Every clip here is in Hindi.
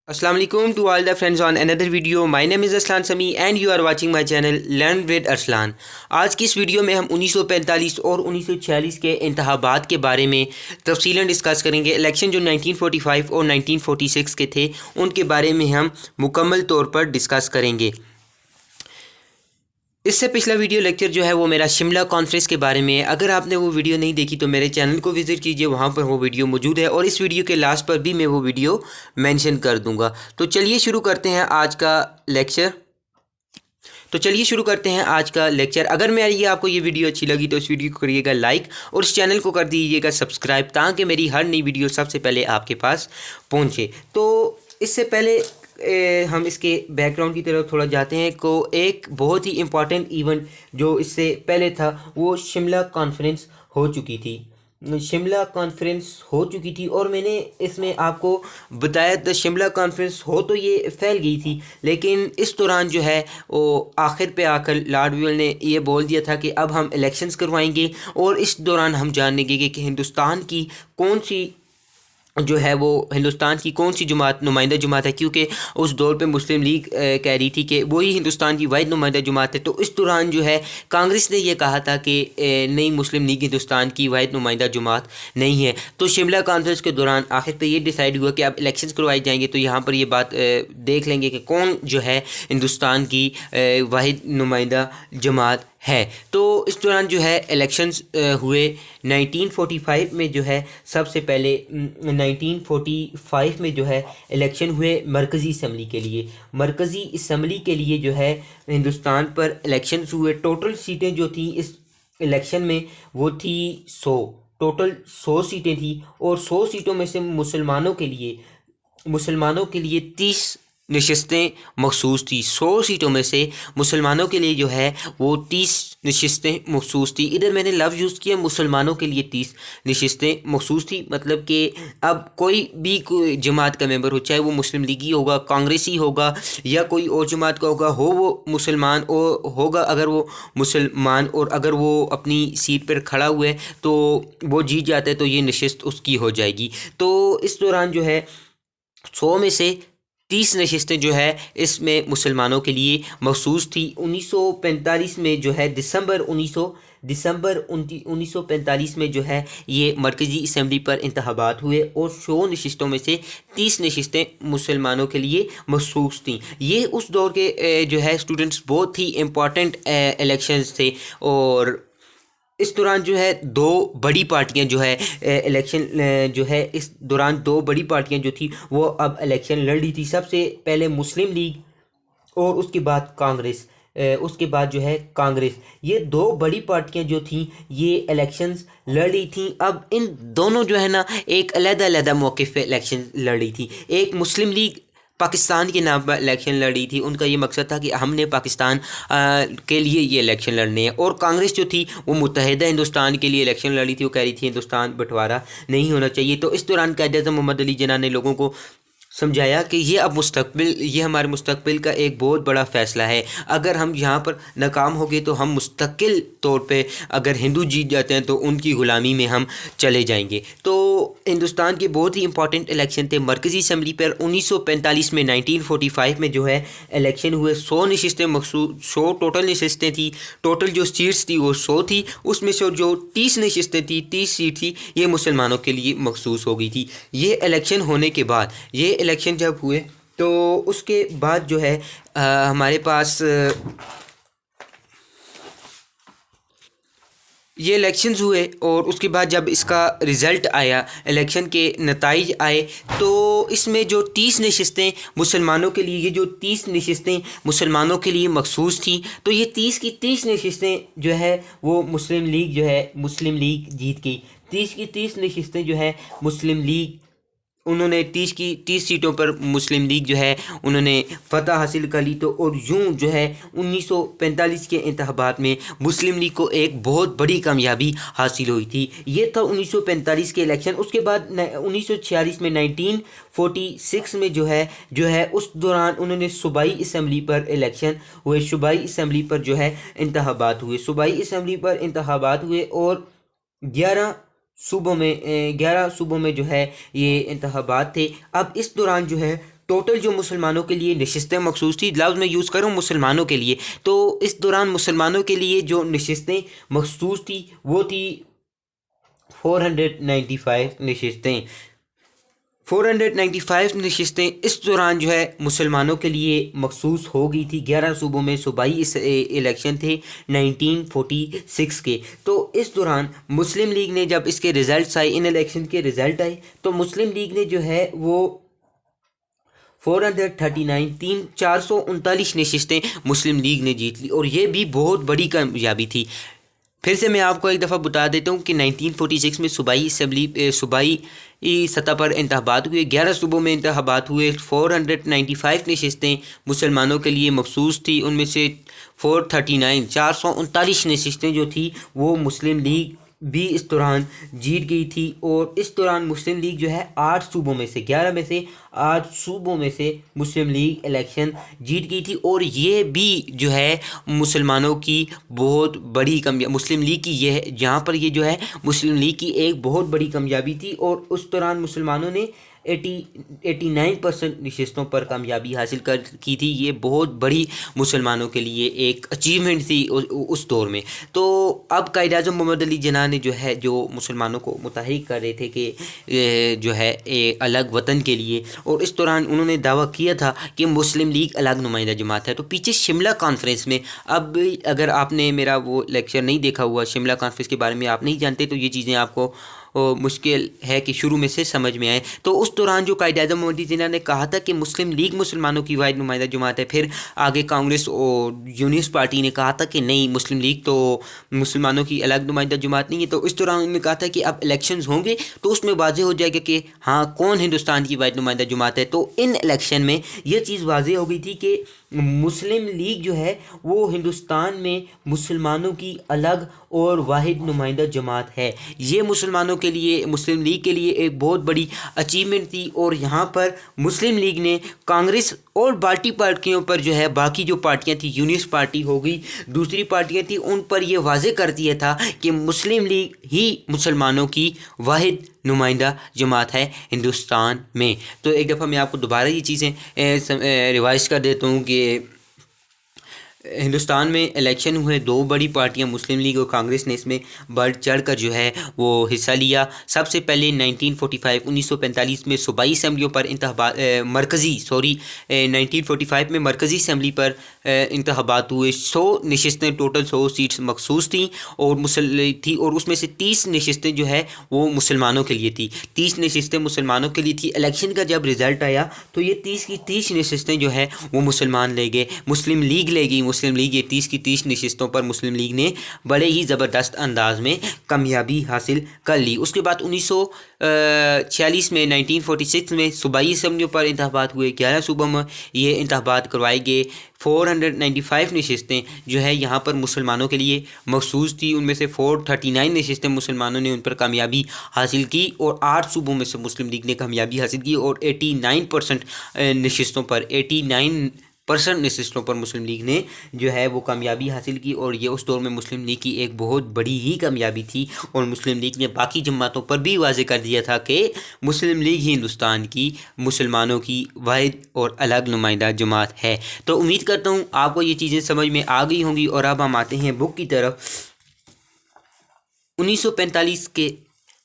Assalamu alaikum to all the friends on another video. My name is Aslan Sami and you are watching my channel Learn with Arslan. आज की इस वीडियो में हम 1945 और 1946 के इंतखाबात के बारे में तफसीलन डिस्कस करेंगे। इलेक्शन जो 1945 और 1946 के थे उनके बारे में हम मुकम्मल तौर पर डिस्कस करेंगे। इससे पिछला वीडियो लेक्चर जो है वो मेरा शिमला कॉन्फ्रेंस के बारे में है। अगर आपने वो वीडियो नहीं देखी तो मेरे चैनल को विज़िट कीजिए, वहाँ पर वो वीडियो मौजूद है और इस वीडियो के लास्ट पर भी मैं वो वीडियो मेंशन कर दूँगा। तो चलिए शुरू करते हैं आज का लेक्चर। अगर मेरी आपको ये वीडियो अच्छी लगी तो इस वीडियो को करिएगा लाइक और इस चैनल को कर दीजिएगा सब्सक्राइब ताकि मेरी हर नई वीडियो सबसे पहले आपके पास पहुँचे। तो इससे पहले हम इसके बैकग्राउंड की तरफ थोड़ा जाते हैं को एक बहुत ही इम्पॉर्टेंट इवेंट जो इससे पहले था वो शिमला कॉन्फ्रेंस हो चुकी थी और मैंने इसमें आपको बताया था शिमला कॉन्फ्रेंस हो तो ये फैल गई थी, लेकिन इस दौरान जो है वो आखिर पे आकर लॉर्ड विल्सन ने ये बोल दिया था कि अब हम इलेक्शंस करवाएंगे और इस दौरान हम जानेंगे कि हिंदुस्तान की कौन सी नुमाइंदा जमात है, क्योंकि उस दौर पे मुस्लिम लीग कह रही थी कि वही हिंदुस्तान की वाहिद नुमाइंदा जमात है। तो इस दौरान जो है कांग्रेस ने ये कहा था कि नहीं, मुस्लिम लीग हिंदुस्तान की वाहिद नुमाइंदा जमात नहीं है। तो शिमला कॉन्फ्रेंस के दौरान आखिर पे ये डिसाइड हुआ कि अब इलेक्शंस करवाए जाएंगे। तो यहाँ पर ये बात देख लेंगे कि कौन जो है हिंदुस्तान की वाहिद नुमाइंदा जमात है। तो इस दौरान जो है इलेक्शंस हुए 1945 में जो है सबसे पहले 1945 में जो है इलेक्शन हुए मरकज़ी असम्बली के लिए जो है हिंदुस्तान पर इलेक्शंस हुए। टोटल सीटें जो थी इस इलेक्शन में वो थी 100 सीटें थी और 100 सीटों में से मुसलमानों के लिए 30 नशिस्तें मखसूस थी। 100 सीटों में से मुसलमानों के लिए जो है वो 30 नशिस्तें मखसूस थी। इधर मैंने लफ्ज़ यूज़ किया मुसलमानों के लिए 30 नशिस्तें मखसूस थी, मतलब कि अब कोई जमात का मेंबर हो, चाहे वो मुस्लिम लीगी होगा, कांग्रेसी होगा या कोई और जमात का होगा, वो मुसलमान होगा। अगर वो मुसलमान और अगर वो अपनी सीट पर खड़ा हुआ है तो वो जीत जाता है तो ये नशिस्त उसकी हो जाएगी। तो इस दौरान जो है 100 में से 30 नशिस्तें जो है इसमें मुसलमानों के लिए मखसूस थी। 1945 में जो है दिसंबर 1945 में जो है ये मरकज़ी असम्बली पर इंतखाबात हुए और 100 नशिस्तों में से 30 नशिस्तें मुसलमानों के लिए मखसूस थीं। ये उस दौर के जो है स्टूडेंट्स बहुत ही इम्पॉर्टेंट इलेक्शंस थे और इस दौरान जो है दो बड़ी पार्टियां जो है इस दौरान दो बड़ी पार्टियां जो थी वो अब इलेक्शन लड़ रही थी। सबसे पहले मुस्लिम लीग और उसके बाद कांग्रेस, ये दो बड़ी पार्टियां जो थी ये इलेक्शंस लड़ रही थी। अब इन दोनों जो है ना एक अलग-अलग मौके पे इलेक्शन लड़ रही थी। एक मुस्लिम लीग पाकिस्तान के नाम पर इलेक्शन लड़ी थी, उनका ये मकसद था कि हमने पाकिस्तान के लिए ये इलेक्शन लड़ने हैं। और कांग्रेस जो थी वो मुत्तहिदा हिंदुस्तान के लिए इलेक्शन लड़ी थी, वो कह रही थी हिंदुस्तान बंटवारा नहीं होना चाहिए। तो इस दौरान कायद-ए-आज़म मोहम्मद अली जिन्ना ने लोगों को समझाया कि ये हमारे मुस्तकबिल का एक बहुत बड़ा फ़ैसला है। अगर हम यहाँ पर नाकाम हो गए तो हम मुस्तकिल तौर पे अगर हिंदू जीत जाते हैं तो उनकी ग़ुलामी में हम चले जाएंगे। तो हिंदुस्तान के बहुत ही इंपॉर्टेंट इलेक्शन थे मरकज़ी असम्बली पर। 1945 में 1945 में जो है इलेक्शन हुए। 100 नशिस्तें मखसूस, 100 टोटल नशिस्तें थी। टोटल जो सीट्स थी वो 100 थी, उसमें से जो 30 नशिस्तें थी, 30 सीट थी, ये मुसलमानों के लिए मखसूस हो गई थी। ये इलेक्शन होने के बाद ये इलेक्शन जब हुए तो उसके बाद जो है हमारे पास ये इलेक्शंस हुए और उसके बाद जब इसका रिज़ल्ट आया, इलेक्शन के नताइज आए, तो इसमें जो 30 नशिस्तें मुसलमानों के लिए, ये जो 30 नशिस्तें मुसलमानों के लिए मखसूस थी, तो ये 30 की 30 नशिस्तें जो है वो मुस्लिम लीग जीत गई। 30 की 30 नशिस्तें जो है मुस्लिम लीग, उन्होंने 30 की 30 सीटों पर मुस्लिम लीग जो है उन्होंने फ़तह हासिल कर ली। तो और यूं जो है 1945 के इंतखाबात में मुस्लिम लीग को एक बहुत बड़ी कामयाबी हासिल हुई थी। ये था 1945 के इलेक्शन। उसके बाद 1946 में 1946 में जो है उस दौरान उन्होंने सूबाई असम्बली पर इलेक्शन हुए। सूबाई असम्बली पर जो है इंतखाबात हुए और 11 सूबों में जो है ये इंतखाबात थे। अब इस दौरान जो है टोटल जो मुसलमानों के लिए नशिस्तें मखसूस थी, लफ्ज़ मैं यूज़ करूँ मुसलमानों के लिए, तो इस दौरान मुसलमानों के लिए जो नशिस्तें मखसूस थी वो थी 495 नशिस्तें। 495 नशिस्तें इस दौरान जो है मुसलमानों के लिए मखसूस हो गई थी। 11 सूबों में सूबाई इस इलेक्शन थे 1946 के। तो इस दौरान मुस्लिम लीग ने, जब इसके रिज़ल्ट आए, इन इलेक्शन के रिज़ल्ट आए, तो मुस्लिम लीग ने जो है वो 439 439 नशिस्तें मुस्लिम लीग ने जीत ली, और ये भी बहुत बड़ी कामयाबी थी। फिर से मैं आपको एक दफ़ा बता देता हूँ कि 1946 में सूबाई सतह पर इंतखाबात हुए, 11 सूबों में इंतखाबात हुए। 495 नशिस्तें मुसलमानों के लिए मखसूस थी, उनमें से 439 नशिस्तें जो थी वो मुस्लिम लीग भी इस दौरान जीत गई थी। और इस दौरान मुस्लिम लीग जो है 8 सूबों में से 11 में से 8 सूबों में से मुस्लिम लीग इलेक्शन जीत गई थी। और ये भी जो है मुसलमानों की बहुत बड़ी कामयाबी, मुस्लिम लीग की यह जहाँ पर ये जो है मुस्लिम लीग की एक बहुत बड़ी कामयाबी थी। और उस दौरान मुसलमानों ने 89% नशिस्तों पर कामयाबी हासिल की थी। ये बहुत बड़ी मुसलमानों के लिए एक अचीवमेंट थी उस दौर में। तो अब कायद-ए-आज़म मोहम्मद अली जिन्ना ने जो है, जो मुसलमानों को मुतहरिक कर रहे थे कि जो है अलग वतन के लिए, और इस दौरान उन्होंने दावा किया था कि मुस्लिम लीग अलग नुमाइंदा जमात है। तो पीछे शिमला कॉन्फ्रेंस में, अब अगर आपने मेरा वो लेक्चर नहीं देखा हुआ, शिमला कॉन्फ्रेंस के बारे में आप नहीं जानते, तो ये चीज़ें आपको मुश्किल है कि शुरू में से समझ में आए। तो उस दौरान जो कायद-ए-आज़म मोहम्मद अली जिन्ना ने कहा था कि मुस्लिम लीग मुसलमानों की वाहिद नुमाइंदा जमात है। फिर आगे कांग्रेस और यूनिस्ट पार्टी ने कहा था कि नहीं, मुस्लिम लीग तो मुसलमानों की अलग नुमाइंदा जमात नहीं है। तो इस दौरान उन्होंने कहा था कि अब इलेक्शंस होंगे तो उसमें वाज़ेह हो जाएगा कि हाँ, कौन हिंदुस्तान की वाहिद नुमाइंदा जमात है। तो इन इलेक्शन में यह चीज़ वाज़ेह हो गई थी कि मुस्लिम लीग जो है वो हिंदुस्तान में मुसलमानों की अलग और वाहिद नुमाइंदा जमात है। ये मुसलमानों के लिए, मुस्लिम लीग के लिए एक बहुत बड़ी अचीवमेंट थी। और यहाँ पर मुस्लिम लीग ने कांग्रेस और बाकी पार्टियों पर जो है, बाकी जो पार्टियाँ थी, यूनिस्ट पार्टी हो गई, दूसरी पार्टियाँ थी, उन पर यह वाज़ेह कर दिया था कि मुस्लिम लीग ही मुसलमानों की वाहिद नुमाइंदा जमात है हिंदुस्तान में। तो एक दफ़ा मैं आपको दोबारा ये चीज़ें रिवाइज़ कर देता हूँ कि हिंदुस्तान में इलेक्शन हुए, दो बड़ी पार्टियां मुस्लिम लीग और कांग्रेस ने इसमें बढ़ चढ़कर जो है वो हिस्सा लिया। सबसे पहले 1945 में सूबाई असम्बलियों पर मरकज़ी 1945 में मरकज़ी असम्बली पर इंतखाबात हुए। 100 नशिस्तें, टोटल 100 सीट्स मखसूस थी और उसमें से 30 नशिस्तें जो है वो मुसलमानों के लिए थी। 30 नशिस्तें मुसलमानों के लिए थी। इलेक्शन का जब रिज़ल्ट आया तो ये 30 की 30 नशिस्तें जो है वो मुसलमान ले गए, मुस्लिम लीग ले गई। मुस्लिम लीग ये 30 की 30 नशिस्तों पर मुस्लिम लीग ने बड़े ही ज़बरदस्त अंदाज में कामयाबी हासिल कर ली। उसके बाद 1946 में 1946 में सूबाई असम्बलियों पर इंतखाबात हुए। 11 सूबों में ये इंतखाबात करवाए गए। 495 नशिस्तें जो है यहाँ पर मुसलमानों के लिए मखसूस थी। उनमें से 439 नशिस्तें मुसलमानों ने उन पर कामयाबी हासिल की और 8 सूबों में से मुस्लिम लीग ने कामयाबी हासिल की और 89% नशिस्तों पर 89% नशिस्तों पर मुस्लिम लीग ने जो है वो कामयाबी हासिल की। और ये उस दौर में मुस्लिम लीग की एक बहुत बड़ी ही कामयाबी थी। और मुस्लिम लीग ने बाकी जमातों पर भी वाज़ेह कर दिया था कि मुस्लिम लीग ही हिंदुस्तान की मुसलमानों की वाहिद और अलग नुमाइंदा जमात है। तो उम्मीद करता हूँ आपको ये चीज़ें समझ में आ गई होंगी। और अब हम आते हैं बुक की तरफ।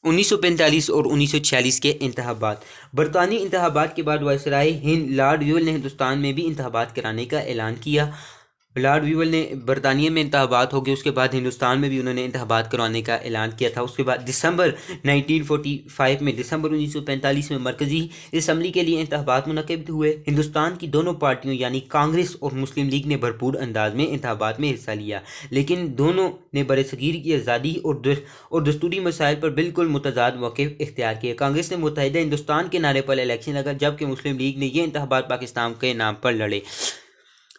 1945 और 1946 के इंतखाबात। बरतानी इंतखाबात के बाद वायसराय हिंद लॉर्ड वीवल ने हिंदुस्तान में भी इंतखाबात कराने का ऐलान किया। लॉर्ड वीवल ने बरतानिया में इंतखाबात हो गए, उसके बाद हिंदुस्तान में भी उन्होंने इंतखाबात करवाने का ऐलान किया था। उसके बाद दिसंबर 1945 में मरकज़ी असम्बली के लिए इंतखाबात मुनक़िद हुए। हिंदुस्तान की दोनों पार्टियों यानी कांग्रेस और मुस्लिम लीग ने भरपूर अंदाज में इंतखाबात में हिस्सा लिया, लेकिन दोनों ने बरसगीर की आज़ादी और दस्तूरी मसाइल पर बिल्कुल मुतज़ाद मौक़िफ़ इख्तियार किए। कांग्रेस ने मुत्तहिदा हिंदुस्तान के नारे पर इलेक्शन लगा, जबकि मुस्लिम लीग ने ये इंतखाबात पाकिस्तान के नाम पर लड़े।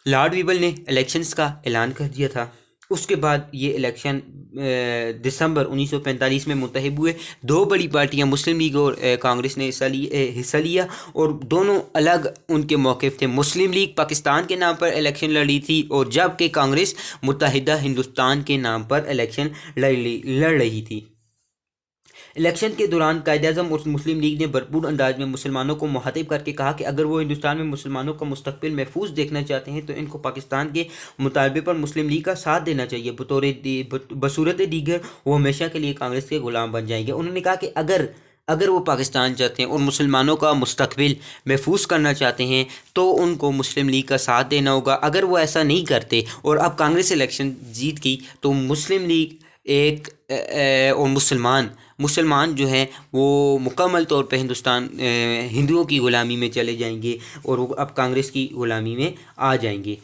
लॉर्ड वीवल ने इलेक्शंस का ऐलान कर दिया था। उसके बाद ये इलेक्शन दिसंबर 1945 में मुंतखब हुए। दो बड़ी पार्टियां मुस्लिम लीग और कांग्रेस ने हिस्सा लिया और दोनों अलग उनके मौक़िफ़ थे। मुस्लिम लीग पाकिस्तान के नाम पर इलेक्शन लड़ी थी और जबकि कांग्रेस मुत्तहिदा हिंदुस्तान के नाम पर इलेक्शन लड़ रही थी। इलेक्शन के दौरान कायद-ए-आज़म और मुस्लिम लीग ने भरपूर अंदाज में मुसलमानों को मुखातिब करके कहा कि अगर वो हिंदुस्तान में मुसलमानों का मुस्तकबिल महफूज देखना चाहते हैं तो इनको पाकिस्तान के मुतालबे पर मुस्लिम लीग का साथ देना चाहिए। बसूरत दीगर वो हमेशा के लिए कांग्रेस के गुलाम बन जाएंगे। उन्होंने कहा कि अगर वो पाकिस्तान चाहते हैं और मुसलमानों का मुस्तकबिल महफूज करना चाहते हैं तो उनको मुस्लिम लीग का साथ देना होगा। अगर वो ऐसा नहीं करते और अब कांग्रेस इलेक्शन जीत गई तो मुस्लिम लीग और मुसलमान जो हैं वो मुकम्मल तौर पे हिंदुओं की ग़ुलामी में चले जाएंगे और वो अब कांग्रेस की ग़ुलामी में आ जाएंगे,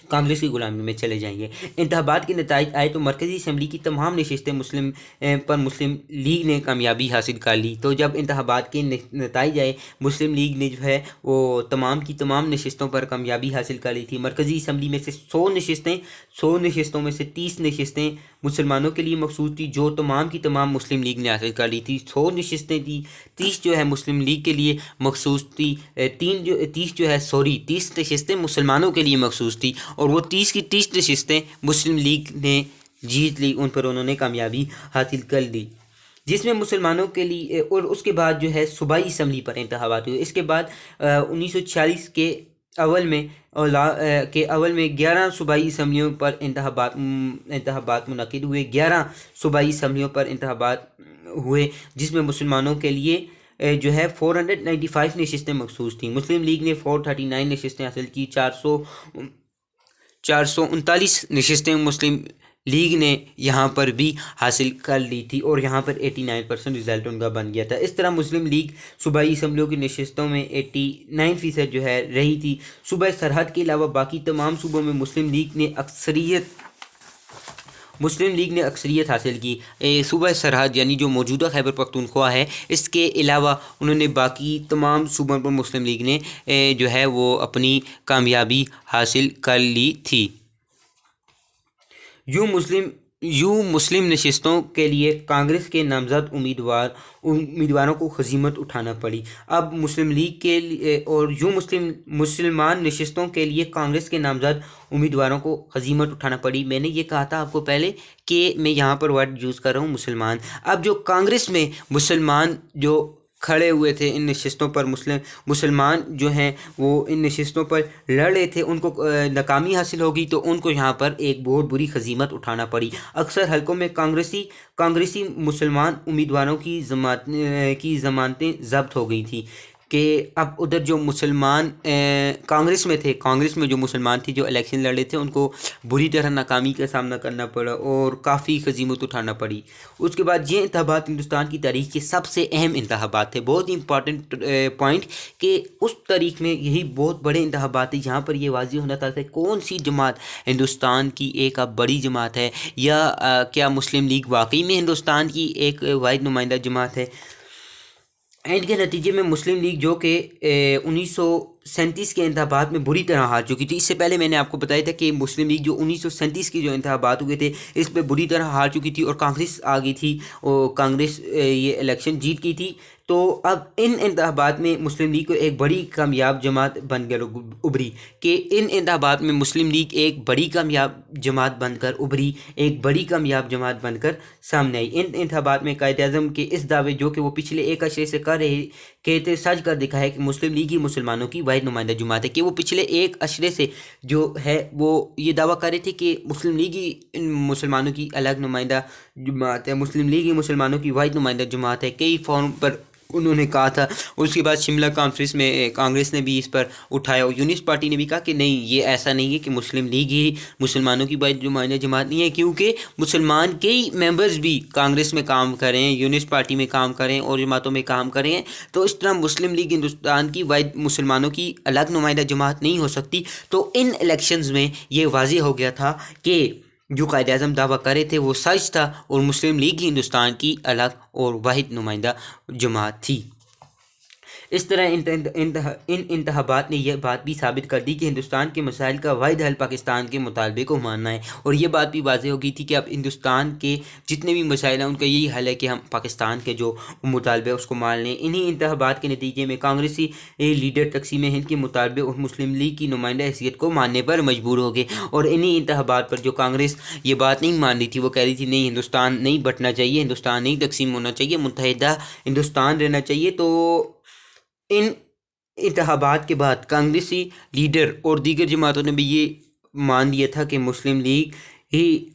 कांग्रेस की गुलामी में चले जाएंगे। इंतखाबात के नताइज आए तो मरकज़ी असम्बली की तमाम नशिस्तें मुस्लिम लीग ने कामयाबी हासिल कर ली। तो जब इंतखाबात के नताइज आए मुस्लिम लीग ने जो है वो तमाम की तमाम नशिस्तों पर कामयाबी हासिल कर ली थी। मरकज़ी असम्बली में से 100 नशिस्तों में से 30 नशिस्तें मुसलमानों के लिए मखसूस थी जो तमाम की तमाम मुस्लिम लीग ने हासिल कर ली थी। 100 नशिस्तें थी, 30 जो है मुस्लिम लीग के लिए मखसूस थी, 30 नशिस्तें मुसलमानों के लिए मखसूस थी और वो 30 की 30 नशिस्तें मुस्लिम लीग ने जीत ली, उन पर उन्होंने कामयाबी हासिल कर ली, जिसमें मुसलमानों के लिए। और उसके बाद जो है सूबाई असम्बली पर इंतखाबात हुए। इसके बाद 1946 के अवल में 11 सूबाई असम्बलियों पर इंतखाबात मुनक़िद हुए। 11 सूबाई असम्बलियों पर इंतखाबात हुए जिसमें मुसलमानों के लिए जो है 495 नशिस्तें मखसूस थी। मुस्लिम लीग ने 439 नशिस्तें हासिल की। 439 नशिस्तें मुस्लिम लीग ने यहाँ पर भी हासिल कर ली थी और यहाँ पर 89% रिज़ल्ट उनका बन गया था। इस तरह मुस्लिम लीग सूबाई असम्बलियों की नशिस्तों में 89% जो है रही थी। सूबा सरहद के अलावा बाकी तमाम सूबों में मुस्लिम लीग ने अक्सरियत हासिल की। सूबा सरहद यानी जो मौजूदा खैबर पख्तूनख्वा है, इसके अलावा उन्होंने बाकी तमाम सूबों पर मुस्लिम लीग ने जो है वो अपनी कामयाबी हासिल कर ली थी। यूँ मुस्लिम नशिस्तों के लिए कांग्रेस के नामज़द उम्मीदवारों को हज़ीमत उठाना पड़ी। अब मुस्लिम लीग के लिए और मुसलमान नशिस्तों के लिए कांग्रेस के नामज़द उम्मीदवारों को हज़ीमत उठाना पड़ी। मैंने ये कहा था आपको पहले कि मैं यहाँ पर वर्ड यूज़ कर रहा हूँ मुसलमान। अब जो कांग्रेस में मुसलमान जो खड़े हुए थे इन नशिस्तों पर, मुसलमान जो हैं वो इन नशिस्तों पर लड़ रहे थे, उनको नाकामी हासिल होगी तो उनको यहाँ पर एक बहुत बुरी हज़ीमत उठाना पड़ी। अक्सर हलकों में कांग्रेसी मुसलमान उम्मीदवारों की ज़मानतें ज़ब्त हो गई थी कि अब उधर जो मुसलमान कांग्रेस में जो मुसलमान थी जो इलेक्शन लड़ रहे थे उनको बुरी तरह नाकामी का सामना करना पड़ा और काफ़ी हज़ीमत उठाना पड़ी। उसके बाद ये इंतखाबात हिंदुस्तान की तारीख़ के सबसे अहम इंतखाबात थे। बहुत ही इंपॉर्टेंट पॉइंट कि उस तारीख़ में यही बहुत बड़े इंतखाबात थे जहाँ पर ये वाज़ेह होना था कि कौन सी जमात हिंदुस्तान की एक अब बड़ी जमात है या क्या मुस्लिम लीग वाकई में हिंदुस्तान की एक वाहिद नुमाइंदा जमात है। एंड के नतीजे में मुस्लिम लीग जो कि 1937 के इंतखाबात में बुरी तरह हार चुकी थी। इससे पहले मैंने आपको बताया था कि मुस्लिम लीग जो 1937 की जो इंतखाबात हुए थे इस पे बुरी तरह हार चुकी थी और कांग्रेस आ गई थी और कांग्रेस ये इलेक्शन जीत गई थी। तो अब इन इंतखाबात में मुस्लिम लीग को एक बड़ी कामयाब जमात बनकर उभरी कि इन इंतखाबात में मुस्लिम लीग एक बड़ी कामयाब जमात बनकर उभरी, एक बड़ी कामयाब जमात बनकर सामने आई। इन इंतखाबात में कायद-ए-आज़म के इस दावे जो कि वो पिछले एक अरसे से कर रहे कहते सच कर दिखा है कि मुस्लिम लीग ही मुसलमानों की वाहिद नुमाइंदा जमात है, कि वो पिछले एक अशरे से जो है वो ये दावा कर रहे थे कि मुस्लिम लीग ही मुसलमानों की अलग नुमाइंदा जमात है, मुस्लिम लीग ही मुसलमानों की वाहिद नुमाइंदा जमात है। कई फॉर्म पर उन्होंने कहा था। उसके बाद शिमला कॉन्फ्रेंस में कांग्रेस ने भी इस पर उठाया और यूनिस पार्टी ने भी कहा कि नहीं, ये ऐसा नहीं है कि मुस्लिम लीग ही मुसलमानों की वाहिद नुमाइंदा जमात नहीं है, क्योंकि मुसलमान कई मेंबर्स भी कांग्रेस में काम कर रहे हैं, यूनिस पार्टी में काम कर रहे हैं और जमातों में काम कर रहे हैं। तो इस तरह मुस्लिम लीग हिंदुस्तान की वाहिद मुसलमानों की अलग नुमाइंदा जमात नहीं हो सकती। तो इन इलेक्शंस में ये वाज़ेह हो गया था कि जो कायद-ए-आज़म दावा कर रहे थे वो सच था और मुस्लिम लीग ही हिंदुस्तान की अलग और वाहिद नुमाइंदा जमात थी। इस तरह इन इंतखाबात ने यह बात भी साबित कर दी कि हिंदुस्तान के मसाइल का वाहिद हल पाकिस्तान के मुतालबे को मानना है, और ये बात भी वाज़ेह हो गई थी कि अब हिंदुस्तान के जितने भी मसाइल हैं उनका यही हल है कि हम पाकिस्तान के जो मुतालबे उसको मान लें। इन्हीं इंतखाबात के नतीजे में कांग्रेसी लीडर तकसीम हिंद के मुतालबे और मुस्लिम लीग की नुमाइंदा हैसियत को मानने पर मजबूर हो गए, और इन्हीं इंतखाबात पर जो कांग्रेस ये बात नहीं मान रही थी, वो कह रही थी नहीं, हिंदुस्तान नहीं बंटना चाहिए, हिंदुस्तान नहीं तकसीम होना चाहिए, मुत्तहिदा हिंदुस्तान रहना चाहिए। तो इन इंतखाबात के बाद कांग्रेसी लीडर और दीगर जमातों ने भी ये मान लिया था कि मुस्लिम लीग ही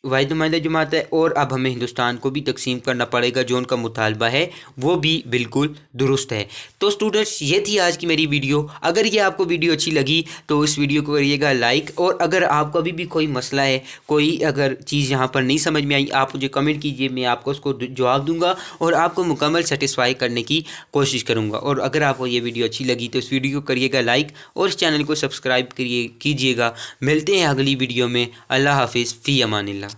वाहिद नुमाइंदा जमात है, और अब हमें हिंदुस्तान को भी तकसीम करना पड़ेगा, जो उनका मुतालबा है वो भी बिल्कुल दुरुस्त है। तो स्टूडेंट्स, ये थी आज की मेरी वीडियो। अगर ये आपको वीडियो अच्छी लगी तो इस वीडियो को करिएगा लाइक, और अगर आपको अभी भी कोई मसला है, कोई अगर चीज़ यहाँ पर नहीं समझ में आई, आप मुझे कमेंट कीजिए, मैं आपको उसको जवाब दूंगा और आपको मुकम्मल सेटिस्फाई करने की कोशिश करूँगा। और अगर आपको ये वीडियो अच्छी लगी तो इस वीडियो को करिएगा लाइक और इस चैनल को सब्सक्राइब कीजिएगा। मिलते हैं अगली वीडियो में। अल्लाह हाफिज़, फ़ी अमानिल्लाह।